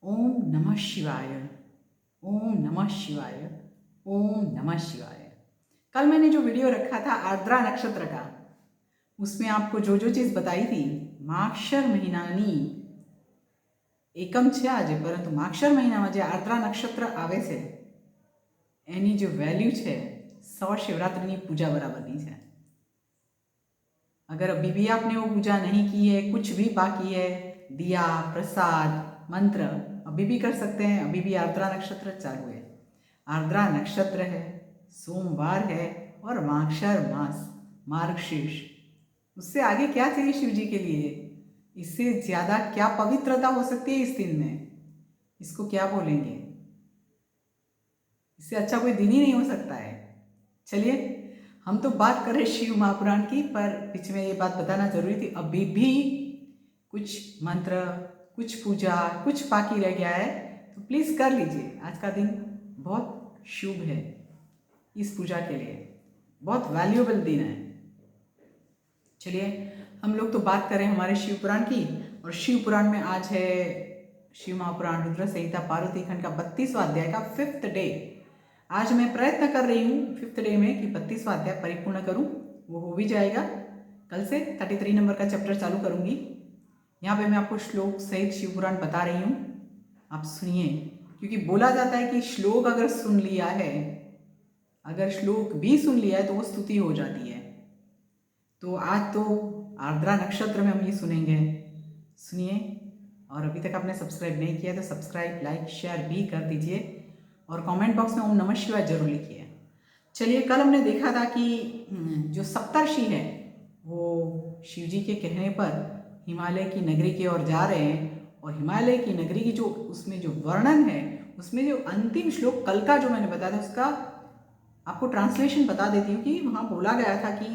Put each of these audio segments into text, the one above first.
ओम नमः शिवाय। ओम नमः शिवाय। ओम नमः शिवाय। कल मैंने जो वीडियो रखा था आर्द्रा नक्षत्र का, उसमें आपको जो जो चीज़ बताई थी, माक्षर महीनानी એકમ છે આજે, પરંતુ માક્ષર મહિનામાં જે આર્દ્રા નક્ષત્ર આવે છે એની જે વેલ્યુ છે શિવરાત્રિની પૂજા બરાબરની છે। अगर अभी भी आपने वो पूजा नहीं की है, कुछ भी बाकी है, दिया प्रसाद मंत्र अभी भी कर सकते हैं। अभी भी आर्द्रा नक्षत्र चालू है, आर्द्रा नक्षत्र है, सोमवार है और माक्षर मास मार्गशीर्ष। उससे आगे क्या चाहिए शिव जी के लिए? इससे ज़्यादा क्या पवित्रता हो सकती है इस दिन में? इसको क्या बोलेंगे? इससे अच्छा कोई दिन ही नहीं हो सकता है। चलिए, हम तो बात कर रहे शिव महापुराण की, पर बीच में ये बात बताना जरूरी थी। अभी भी कुछ मंत्र, कुछ पूजा, कुछ बाकी रह गया है, तो प्लीज़ कर लीजिए। आज का दिन बहुत शुभ है इस पूजा के लिए, बहुत वैल्यूएबल दिन है। चलिए, हम लोग तो बात करें हमारे शिव पुराण की, और शिव पुराण में आज है शिव महापुराण रुद्र संहिता पार्वती खंड का 32वां अध्याय का 5th डे। आज मैं प्रयत्न कर रही हूँ 5th डे में कि 32वां अध्याय परिपूर्ण करूँ। वो हो भी जाएगा। कल से 33 नंबर का चैप्टर चालू करूँगी। यहाँ पे मैं आपको श्लोक सहित शिव पुराण बता रही हूँ, आप सुनिए। क्योंकि बोला जाता है कि श्लोक अगर सुन लिया है, अगर श्लोक भी सुन लिया है तो वो स्तुति हो जाती है। तो आज तो आर्द्रा नक्षत्र में हम ये सुनेंगे। सुनिए, और अभी तक आपने सब्सक्राइब नहीं किया तो सब्सक्राइब, लाइक, शेयर भी कर दीजिए, और कमेंट बॉक्स में ओम नमः शिवाय जरूर लिखिए। चलिए, कल हमने देखा था कि जो सप्तर्षि हैं वो शिव जी के कहने पर हिमालय की नगरी की ओर जा रहे हैं, और हिमालय की नगरी की जो उसमें जो वर्णन है, उसमें जो अंतिम श्लोक कल का जो मैंने बताया था, उसका आपको ट्रांसलेशन बता देती हूँ कि वहाँ बोला गया था कि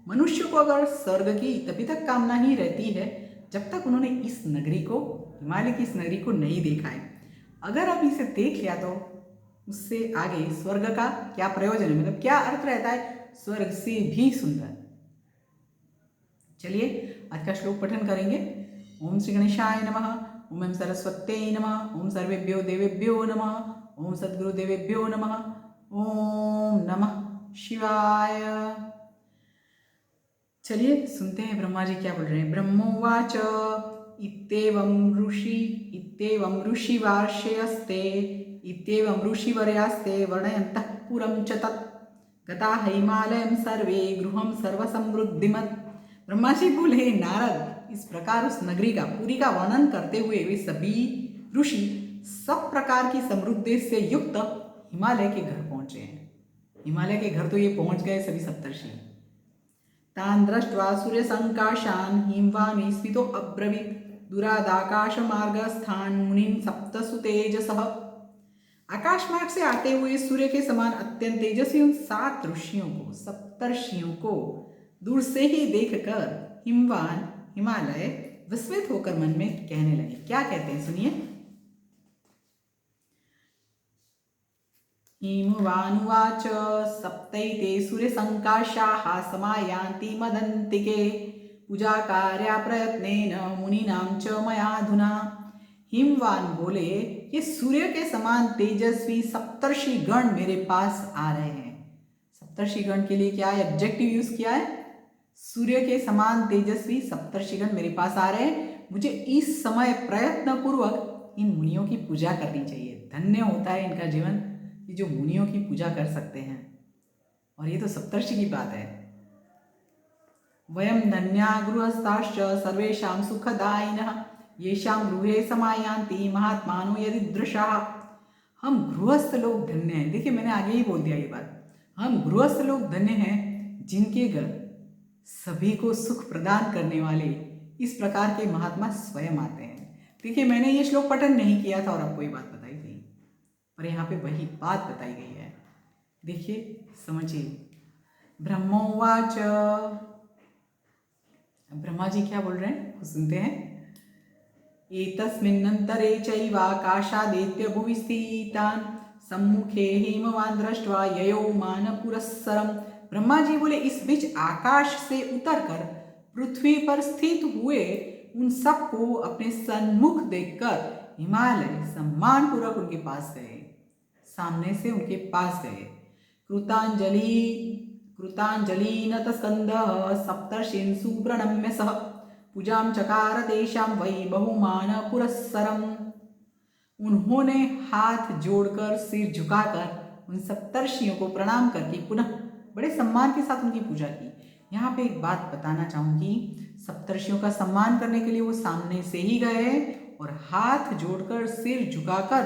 मनुष्य को अगर स्वर्ग की तभी तक कामना ही रहती है जब तक उन्होंने इस नगरी को, हिमालय की इस नगरी को नहीं देखा है। अगर आप इसे देख लिया तो उससे आगे स्वर्ग का क्या प्रयोजन है, मतलब क्या अर्थ रहता है स्वर्ग से भी सुंदर। चलिए, आज का श्लोक पठन करेंगे। ओम श्री गणेशाय नमः, ओम सरस्वत्यै नमः, ओम सर्वेभ्यो देवेभ्यो नमः, ओम सद्गुरु देवेभ्यो नमः, ओम नमः शिवाय। चलिए, सुनते हैं ब्रह्मा जी क्या बोल रहे हैं। ब्रह्मोवाच इत्येवं ऋषिवार्ष्यस्ते इत्येवं ऋषिवर्यास्ते वर्णयन्तः पुरं च तत् गता हिमालयं सर्वे गृहं सर्वसमृद्धिमत्। ब्रह्मा जी बोले, नारद इस प्रकार उस नगरी का, पुरी का वर्णन करते हुए वे सभी ऋषि सब प्रकार की समृद्धि से युक्त हिमालय के घर पहुंचे हैं। हिमालय के घर तो ये पहुंच गए सभी सप्तर्षि। तान् दृष्ट्वा सूर्यसङ्काशान् हिमवान् स्फीतो अब्रवीत् दुरादाकाशमार्गस्थान् मुनिं सप्तसु तेजसः। आकाश मार्ग से आते हुए सूर्य के समान अत्यंत तेजस्वी उन 7 ऋषियों को, सप्तर्षियों को दूर से ही देखकर हिमवान, हिमालय विस्मित होकर मन में कहने लगे। क्या कहते हैं सुनिए। हिमवानुवाच सप्तैते सूर्यसङ्काशाः समायान्ति मदन्तिके पूजाकार्या प्रयत्नेन मुनीनां च मयाधुना। हिमवान बोले, ये सूर्य के समान तेजस्वी सप्तर्षि गण मेरे पास आ रहे हैं। सप्तर्षि गण के लिए क्या है, एडजेक्टिव यूज किया है। सूर्य के समान तेजस्वी सप्तर्षि गण मेरे पास आ रहे हैं। मुझे इस समय प्रयत्न पूर्वक इन मुनियों की पूजा करनी चाहिए। धन्य होता है इनका जीवन कि जो मुनियों की पूजा कर सकते हैं। और ये तो सप्तर्षि की बात है। वयम धन्या गृहस्थाश्च सर्वेषां सुखदायिनः येषां गृहे समायान्ति महात्मानो यदीदृशाः। हम गृहस्थ लोग धन्य हैं। देखिए, मैंने आगे ही बोल दिया ये बात। हम गृहस्थ लोग धन्य हैं जिनके घर सभी को सुख प्रदान करने वाले इस प्रकार के महात्मा स्वयं आते हैं। देखिए, मैंने ये श्लोक पठन नहीं किया था और आपको ये बात बताई थी, पर यहाँ पे वही बात बताई गई है। देखिए, समझिए। ब्रह्मोवाच, ब्रह्मा जी क्या बोल रहे हैं सुनते हैं। एतस्मिन्नन्तरे चैवाकाशादेत्य भुवि स्थितान् सम्मुखे हिमवान् दृष्ट्वा ययौ मानपुरस्सरम्। ब्रह्मा जी बोले, इस बीच आकाश से उतरकर पृथ्वी पर स्थित हुए उन सबको अपने सन्मुख देखकर हिमालय सम्मानपूर्वक उनके पास गए, सामने से उनके पास गए। कृतांजलि कृतांजलि नतस्कंदः सप्तर्षीन् सुप्रणम्य सह पूजां चकार तेषां वै बहुमान पुरस्सरम्। उन्होंने हाथ जोड़कर सिर झुकाकर उन सप्तर्षियों को प्रणाम करके पुनः बड़े सम्मान के साथ उनकी पूजा की। यहाँ पे एक बात बताना चाहूंगी, सप्तर्षियों का सम्मान करने के लिए वो सामने से ही गए और हाथ जोड़कर सिर झुकाकर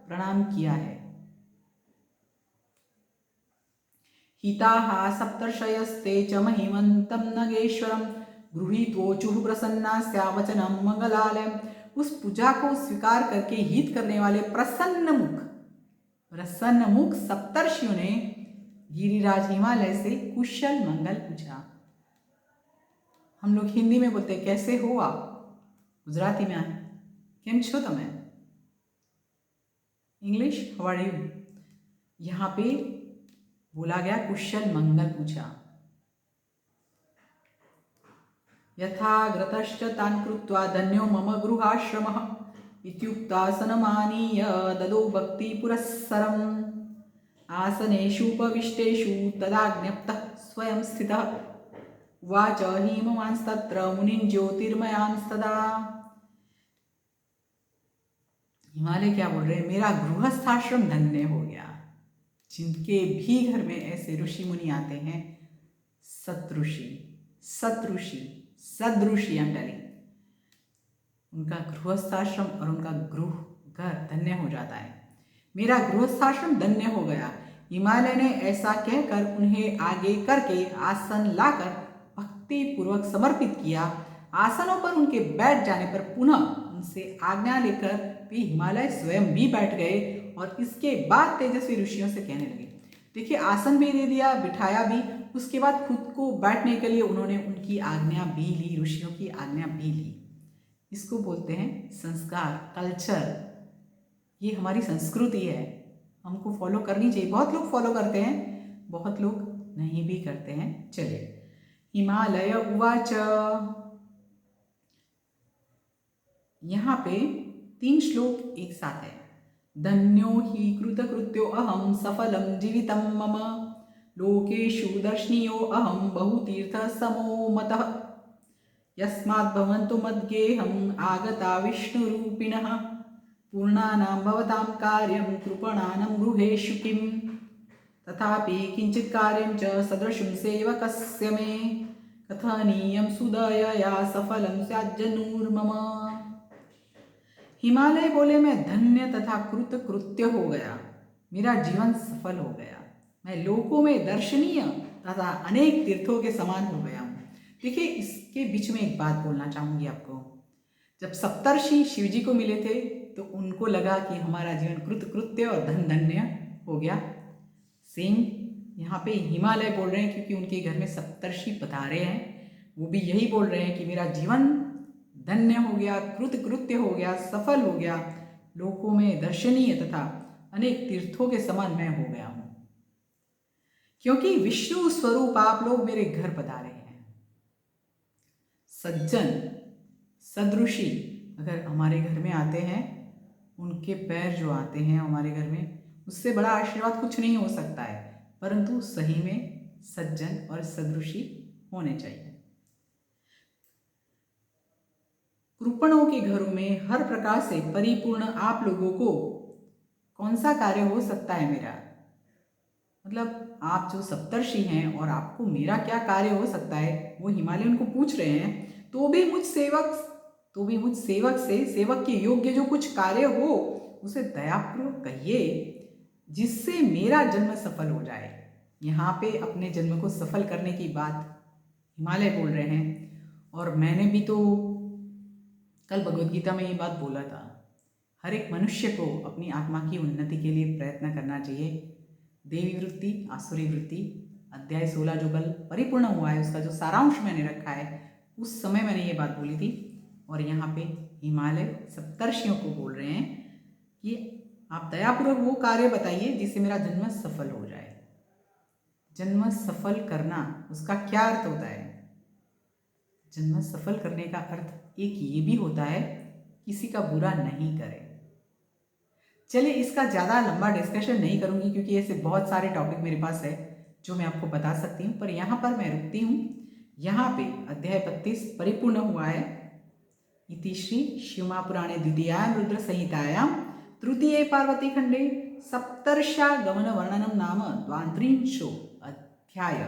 प्रणाम किया है। हिताः सप्तर्षयस्ते च महिमन्तं नगेश्वरं गृहीत्वोचुः प्रसन्नास्या वचनं मंगलालयम्। उस पूजा को स्वीकार करके हित करने वाले प्रसन्न मुख सप्तर्षियों ने गिरिराज हिमालय से कुशल मंगल पूछा। हम लोग हिंदी में बोलते हैं कैसे हो आप, गुजराती में केम छो तमे, इंग्लिश हाउ आर यू। यहाँ पे बोला गया कुशल मंगल पूछा। यथाग्रतश्च तान् कृत्वा धन्यो मम गृहाश्रमः इत्युक्तासनमानीय ददौ भक्ति पुरस्सरम्। आसनेषुपविष्टेषु तदाज्ञप्तः स्वयं स्थितः उवाच हिमवांस्तत्र मुनिन् ज्योतिर्मयांस्तदा। हिमालय क्या बोल रहे हैं, मेरा गृहस्थाश्रम धन्य हो गया। जिनके भी घर में ऐसे ऋषि मुनि आते हैं, सदऋषि अंडली, उनका गृहस्थाश्रम और उनका गृह घर धन्य हो जाता है। मेरा गृहस्थाश्रम धन्य हो गया। हिमालय ने ऐसा कहकर उन्हें आगे करके आसन लाकर भक्ति पूर्वक समर्पित किया। आसनों पर उनके बैठ जाने पर पुनः उनसे आज्ञा लेकर भी हिमालय स्वयं भी बैठ गए और इसके बाद तेजस्वी ऋषियों से कहने लगे। देखिए, आसन भी दे दिया, बिठाया भी, उसके बाद खुद को बैठने के लिए उन्होंने उनकी आज्ञा भी ली, ऋषियों की आज्ञा भी ली। इसको बोलते हैं संस्कार, कल्चर। ये हमारी संस्कृति है, हमको फॉलो करनी चाहिए। बहुत लोग फॉलो करते हैं, बहुत लोग नहीं भी करते हैं। चलिए, हिमालय उवाच। यहाँ पे 3 श्लोक एक साथ है। धन्यो हि कृतकृत्यो अहम सफलम जीवितम मम लोकेषु दर्शनीयो अहम बहुतीर्थ समो मतः यस्मात् भवन्तु मद्गेहम् आगता विष्णुरूपिणः पूर्णानां भवतां कार्यं कृपणानां गृहेषु किम् तथापि किंचित् कार्यं च सदृशं सेवकस्य मे कथनीयं सुदयया सफलं स्याज्जनुर्मम। हिमालय बोले, मैं धन्य तथा कृतकृत्य हो गया, मेरा जीवन सफल हो गया, मैं लोकों में दर्शनीय तथा अनेक तीर्थों के समान हो गया हूँ। देखिए, इसके बीच में एक बात बोलना चाहूँगी आपको। जब सप्तर्षि शिव जी को मिले थे तो उनको लगा कि हमारा जीवन कृतकृत्य और धन्य हो गया। सेम यहाँ पे हिमालय बोल रहे हैं, क्योंकि उनके घर में सप्तर्षि पधारे हैं, वो भी यही बोल रहे हैं कि मेरा जीवन धन्य हो गया, कृतकृत्य हो गया, सफल हो गया, लोकों में दर्शनीय तथा अनेक तीर्थों के समान मैं हो गया हूं, क्योंकि विष्णु स्वरूप आप लोग मेरे घर पधारे हैं। सज्जन, सदृषि अगर हमारे घर में आते हैं, उनके पैर जो आते हैं हमारे घर में, उससे बड़ा आशीर्वाद कुछ नहीं हो सकता है। परंतु सही में सज्जन और सदृषि होने चाहिए। कृपणों के घरों में हर प्रकार से परिपूर्ण आप लोगों को कौन सा कार्य हो सकता है मेरा? मतलब आप जो सप्तर्षि हैं और आपको मेरा क्या कार्य हो सकता है, वो हिमालय उनको पूछ रहे हैं। तो भी मुझ सेवक से सेवक के योग्य जो कुछ कार्य हो उसे दयापूर्वक कहिए, जिससे मेरा जन्म सफल हो जाए। यहाँ पे अपने जन्म को सफल करने की बात हिमालय बोल रहे हैं। और मैंने भी तो कल भगवद गीता में ये बात बोला था, हर एक मनुष्य को अपनी आत्मा की उन्नति के लिए प्रयत्न करना चाहिए। देवी वृत्ति, आसुरी वृत्ति, अध्याय 16 जो कल परिपूर्ण हुआ है, उसका जो सारांश मैंने रखा है, उस समय मैंने ये बात बोली थी। और यहाँ पे हिमालय सप्तर्षियों को बोल रहे हैं कि आप दयापूर्वक वो कार्य बताइए जिससे मेरा जन्म सफल हो जाए। जन्म सफल करना, उसका क्या अर्थ होता है? जन्म सफल करने का अर्थ एक ये भी होता है किसी का बुरा नहीं करें। चलिए इसका ज़्यादा लंबा डिस्कशन नहीं करूँगी क्योंकि ऐसे बहुत सारे टॉपिक मेरे पास है जो मैं आपको बता सकती हूँ, पर यहाँ पर मैं रुकती हूँ। यहाँ पे अध्याय 32 परिपूर्ण हुआ है। इति श्री शिवमहापुराणे द्वितीयायां रुद्र संहितायां तृतीये पार्वती खंडे सप्तर्षागमन वर्णनम नाम 32 अध्याय।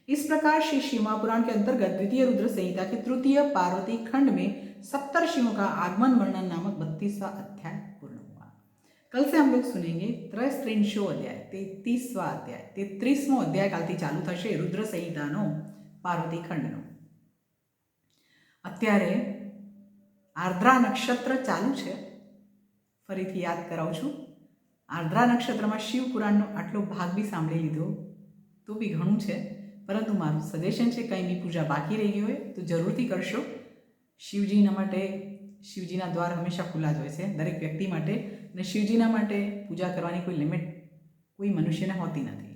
इस प्रकार श्री शिवमहापुराण के अंतर्गत द्वितीय रुद्र संहिता के तृतीय पार्वती खंड में सप्तर्षियों का आगमन वर्णन नामक 32वां अध्याय पूर्ण हुआ। कल से हम लोग सुनेंगे 33 अध्याय, 33वां अध्याय, 33मो अध्याय कालથી ચાલુ થશે रुद्र संहिताનો पार्वती खंडનો। અત્યારે આર્દ્રા નક્ષત્ર ચાલુ છે। ફરીથી યાદ કરાવું છું, આર્દ્રા નક્ષત્રમાં શિવ પુરાણનો આટલો ભાગ બી સાંભળી લીધો તો બી ઘણું છે, પરંતુ મારું સજેશન છે કંઈ બી પૂજા બાકી રહી ગઈ હોય તો જરૂરથી કરશો। શિવજીના માટે શિવજીના દ્વાર હંમેશા ખુલ્લા જ હોય છે દરેક વ્યક્તિ માટે, અને શિવજીના માટે પૂજા કરવાની કોઈ લિમિટ કોઈ મનુષ્યને હોતી નથી।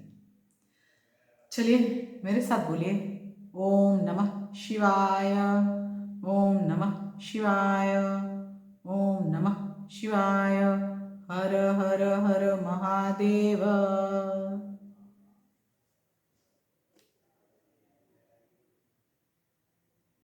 चलिए मेरे साथ बोलिए, ओम नमः शिवाय, ओम नमः शिवाय, ओम नमः शिवाय, हर हर हर महादेव।